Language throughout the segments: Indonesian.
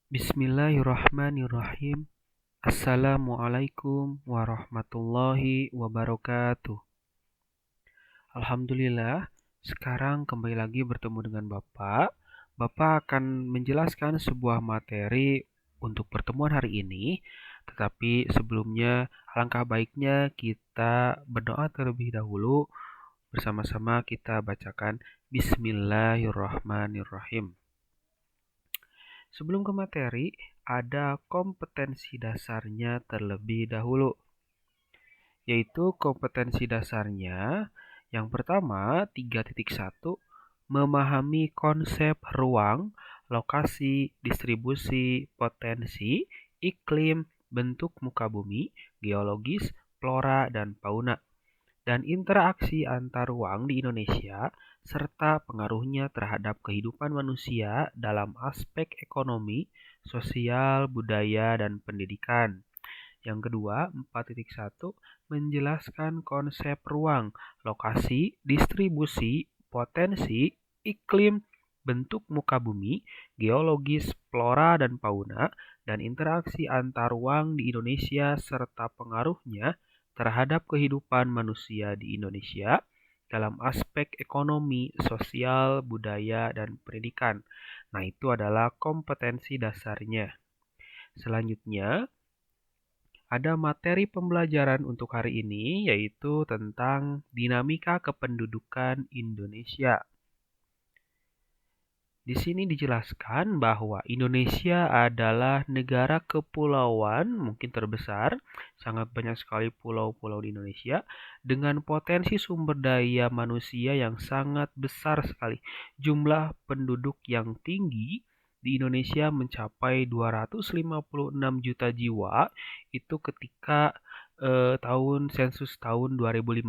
Bismillahirrahmanirrahim. Assalamualaikum warahmatullahi wabarakatuh. Alhamdulillah, sekarang kembali lagi bertemu dengan Bapak. Bapak akan menjelaskan sebuah materi untuk pertemuan hari ini, tetapi sebelumnya alangkah baiknya kita berdoa terlebih dahulu. Bersama-sama kita bacakan Bismillahirrahmanirrahim. Sebelum ke materi, ada kompetensi dasarnya terlebih dahulu, yaitu kompetensi dasarnya yang pertama 3.1 memahami konsep ruang, lokasi, distribusi, potensi, iklim, bentuk muka bumi, geologis, flora, dan fauna, dan interaksi antar ruang di Indonesia serta pengaruhnya terhadap kehidupan manusia dalam aspek ekonomi, sosial, budaya, dan pendidikan. Yang kedua, 4.1 menjelaskan konsep ruang, lokasi, distribusi, potensi, iklim, bentuk muka bumi, geologis, flora dan fauna, dan interaksi antar ruang di Indonesia serta pengaruhnya terhadap kehidupan manusia di Indonesia dalam aspek ekonomi, sosial, budaya, dan pendidikan. Nah, itu adalah kompetensi dasarnya. Selanjutnya, ada materi pembelajaran untuk hari ini, yaitu tentang dinamika kependudukan Indonesia. Di sini dijelaskan bahwa Indonesia adalah negara kepulauan mungkin terbesar, sangat banyak sekali pulau-pulau di Indonesia, dengan potensi sumber daya manusia yang sangat besar sekali. Jumlah penduduk yang tinggi di Indonesia mencapai 256 juta jiwa, itu ketika sensus tahun 2015.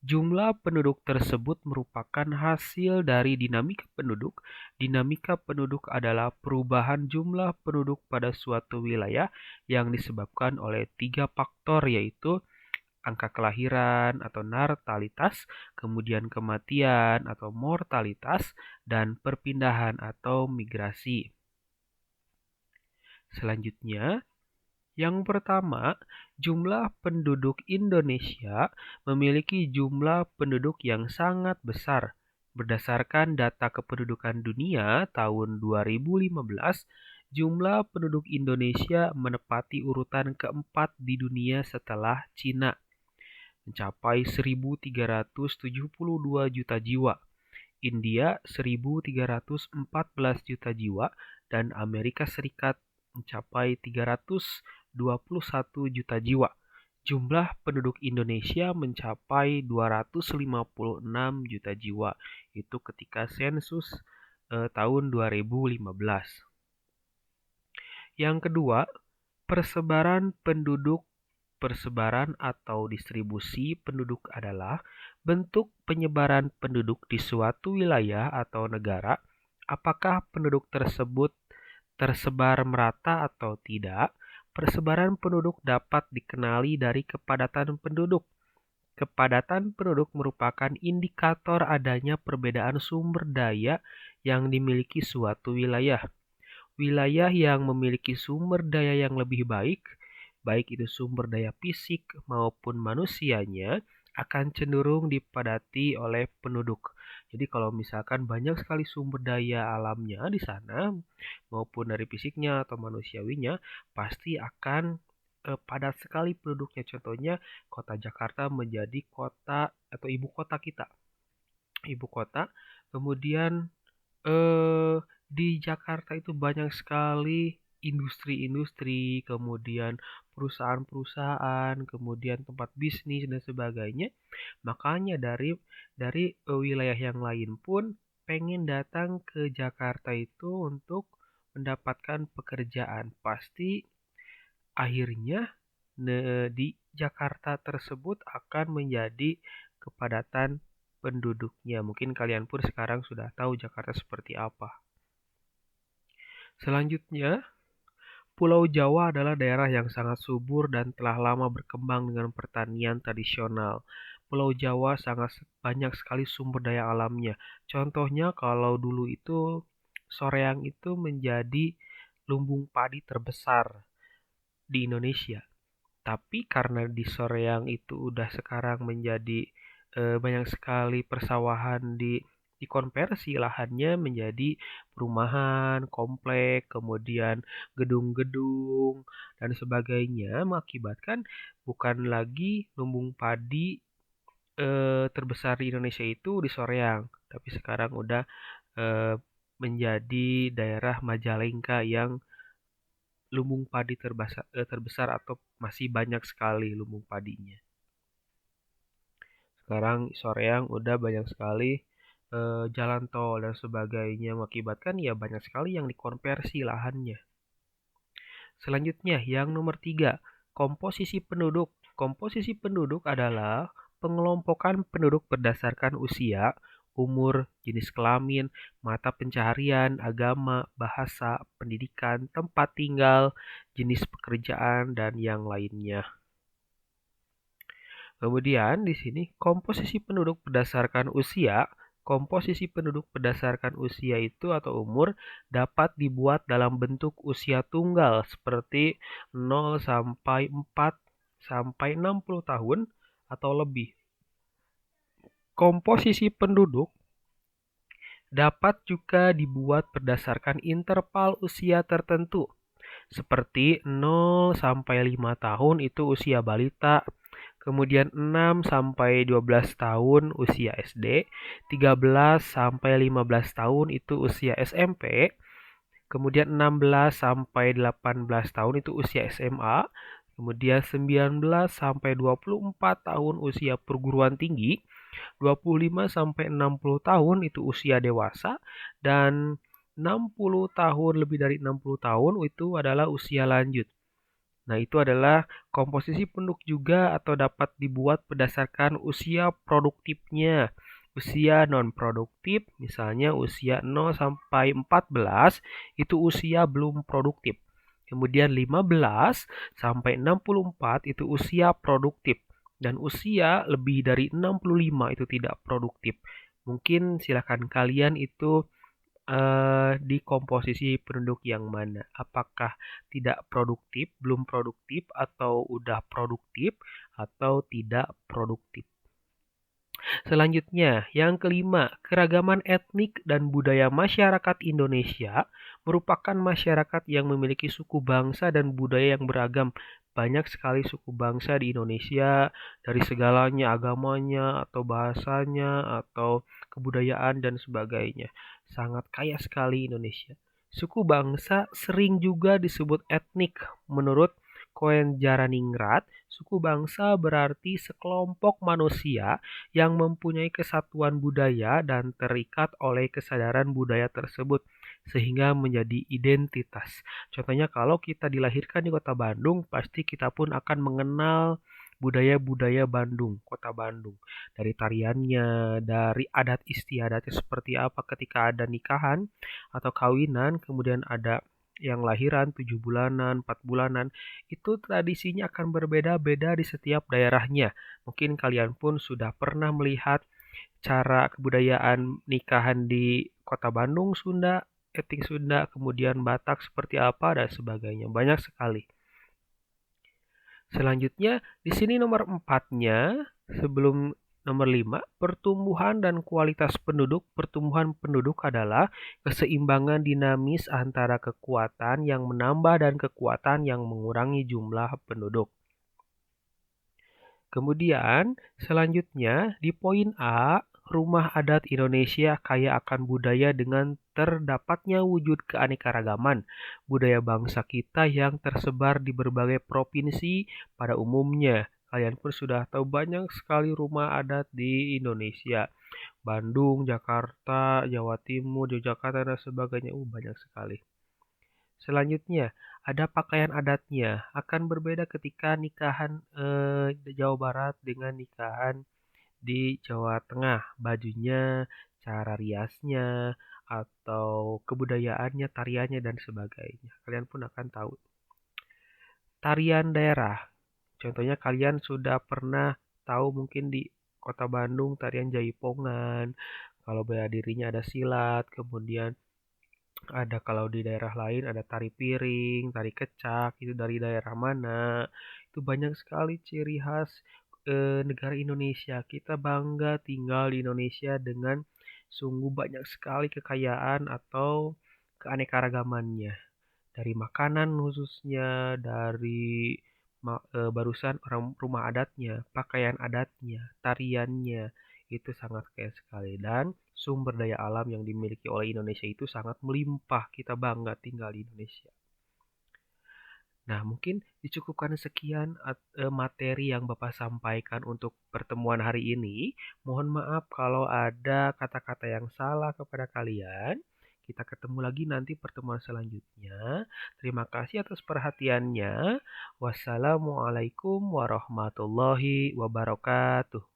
Jumlah penduduk tersebut merupakan hasil dari dinamika penduduk. Dinamika penduduk adalah perubahan jumlah penduduk pada suatu wilayah yang disebabkan oleh 3 faktor, yaitu angka kelahiran atau natalitas, kemudian kematian atau mortalitas, dan perpindahan atau migrasi. Selanjutnya, yang pertama, jumlah penduduk Indonesia memiliki jumlah penduduk yang sangat besar. Berdasarkan data kependudukan dunia tahun 2015, jumlah penduduk Indonesia menepati urutan keempat di dunia setelah Cina, mencapai 1.372 juta jiwa. India 1.314 juta jiwa, dan Amerika Serikat mencapai 321 juta jiwa. Jumlah penduduk Indonesia mencapai 256 juta jiwa. Itu ketika sensus tahun 2015. Yang kedua, persebaran penduduk. Persebaran atau distribusi penduduk adalah bentuk penyebaran penduduk di suatu wilayah atau negara. Apakah penduduk tersebut tersebar merata atau tidak? Persebaran penduduk dapat dikenali dari kepadatan penduduk. Kepadatan penduduk merupakan indikator adanya perbedaan sumber daya yang dimiliki suatu wilayah. Wilayah yang memiliki sumber daya yang lebih baik itu sumber daya fisik maupun manusianya, akan cenderung dipadati oleh penduduk. Jadi kalau misalkan banyak sekali sumber daya alamnya di sana, maupun dari fisiknya atau manusiawinya, pasti akan padat sekali penduduknya. Contohnya, kota Jakarta menjadi kota atau ibu kota kita. Ibu kota, kemudian eh, di Jakarta itu banyak sekali industri-industri, kemudian perusahaan-perusahaan, kemudian tempat bisnis dan sebagainya. Makanya dari wilayah yang lain pun pengen datang ke Jakarta itu untuk mendapatkan pekerjaan. Pasti akhirnya di Jakarta tersebut akan menjadi kepadatan penduduknya. Mungkin kalian pun sekarang sudah tahu Jakarta seperti apa. Selanjutnya, Pulau Jawa adalah daerah yang sangat subur dan telah lama berkembang dengan pertanian tradisional. Pulau Jawa sangat banyak sekali sumber daya alamnya. Contohnya kalau dulu itu Soreang itu menjadi lumbung padi terbesar di Indonesia. Tapi karena di Soreang itu udah sekarang menjadi banyak sekali persawahan dikonversi lahannya menjadi perumahan, komplek, kemudian gedung-gedung dan sebagainya, mengakibatkan bukan lagi lumbung padi terbesar di Indonesia itu di Soreang, tapi sekarang udah eh, menjadi daerah Majalengka yang lumbung padi terbesar atau masih banyak sekali lumbung padinya. Sekarang Soreang udah banyak sekali jalan tol dan sebagainya mengakibatkan ya banyak sekali yang dikonversi lahannya. Selanjutnya yang nomor 3, komposisi penduduk. Komposisi penduduk adalah pengelompokan penduduk berdasarkan usia, umur, jenis kelamin, mata pencaharian, agama, bahasa, pendidikan, tempat tinggal, jenis pekerjaan, dan yang lainnya. Kemudian di sini komposisi penduduk berdasarkan usia. Komposisi penduduk berdasarkan usia itu atau umur dapat dibuat dalam bentuk usia tunggal seperti 0 sampai 4 sampai 60 tahun atau lebih. Komposisi penduduk dapat juga dibuat berdasarkan interval usia tertentu seperti 0 sampai 5 tahun itu usia balita, kemudian 6 sampai 12 tahun usia SD, 13 sampai 15 tahun itu usia SMP, kemudian 16 sampai 18 tahun itu usia SMA, kemudian 19 sampai 24 tahun usia perguruan tinggi, 25 sampai 60 tahun itu usia dewasa, dan 60 tahun lebih dari 60 tahun itu adalah usia lanjut. Nah, itu adalah komposisi penduduk juga atau dapat dibuat berdasarkan usia produktifnya. Usia non-produktif, misalnya usia 0 sampai 14, itu usia belum produktif. Kemudian 15 sampai 64 itu usia produktif. Dan usia lebih dari 65 itu tidak produktif. Mungkin silakan kalian itu di komposisi penduduk yang mana? Apakah tidak produktif, belum produktif, atau udah produktif, atau tidak produktif? Selanjutnya, yang kelima, keragaman etnik dan budaya masyarakat Indonesia merupakan masyarakat yang memiliki suku bangsa dan budaya yang beragam. Banyak sekali suku bangsa di Indonesia dari segalanya, agamanya, atau bahasanya, atau kebudayaan, dan sebagainya. Sangat kaya sekali Indonesia. Suku bangsa sering juga disebut etnik. Menurut Koen Jaraningrat, suku bangsa berarti sekelompok manusia yang mempunyai kesatuan budaya dan terikat oleh kesadaran budaya tersebut sehingga menjadi identitas. Contohnya kalau kita dilahirkan di Kota Bandung, pasti kita pun akan mengenal budaya-budaya Bandung, Kota Bandung. Dari tariannya, dari adat istiadatnya seperti apa ketika ada nikahan atau kawinan, kemudian ada yang lahiran 7 bulanan, 4 bulanan, itu tradisinya akan berbeda-beda di setiap daerahnya. Mungkin kalian pun sudah pernah melihat cara kebudayaan nikahan di Kota Bandung, Sunda, etnik Sunda, kemudian Batak seperti apa dan sebagainya. Banyak sekali. Selanjutnya, di sini nomor 4-nya, sebelum nomor 5, pertumbuhan dan kualitas penduduk. Pertumbuhan penduduk adalah keseimbangan dinamis antara kekuatan yang menambah dan kekuatan yang mengurangi jumlah penduduk. Kemudian, selanjutnya di poin A, rumah adat Indonesia kaya akan budaya dengan terdapatnya wujud keanekaragaman budaya bangsa kita yang tersebar di berbagai provinsi pada umumnya. Kalian pun sudah tahu banyak sekali rumah adat di Indonesia. Bandung, Jakarta, Jawa Timur, Yogyakarta, dan sebagainya. Banyak sekali. Selanjutnya, ada pakaian adatnya. Akan berbeda ketika nikahan di Jawa Barat dengan nikahan di Jawa Tengah. Bajunya, cara riasnya, atau kebudayaannya, tariannya, dan sebagainya. Kalian pun akan tahu. Tarian daerah. Contohnya kalian sudah pernah tahu mungkin di Kota Bandung tarian Jaipongan. Kalau bela dirinya ada silat, kemudian Ada kalau di daerah lain ada tari piring, tari kecak, itu dari daerah mana. Itu banyak sekali ciri khas negara Indonesia. Kita bangga tinggal di Indonesia dengan sungguh banyak sekali kekayaan atau keanekaragamannya. Dari makanan khususnya, dari barusan orang rumah adatnya, pakaian adatnya, tariannya, itu sangat kaya sekali. Dan sumber daya alam yang dimiliki oleh Indonesia itu sangat melimpah. Kita bangga tinggal di Indonesia. Nah, mungkin dicukupkan sekian materi yang Bapak sampaikan untuk pertemuan hari ini. Mohon maaf kalau ada kata-kata yang salah kepada kalian. Kita ketemu lagi nanti pertemuan selanjutnya. Terima kasih atas perhatiannya. Wassalamualaikum warahmatullahi wabarakatuh.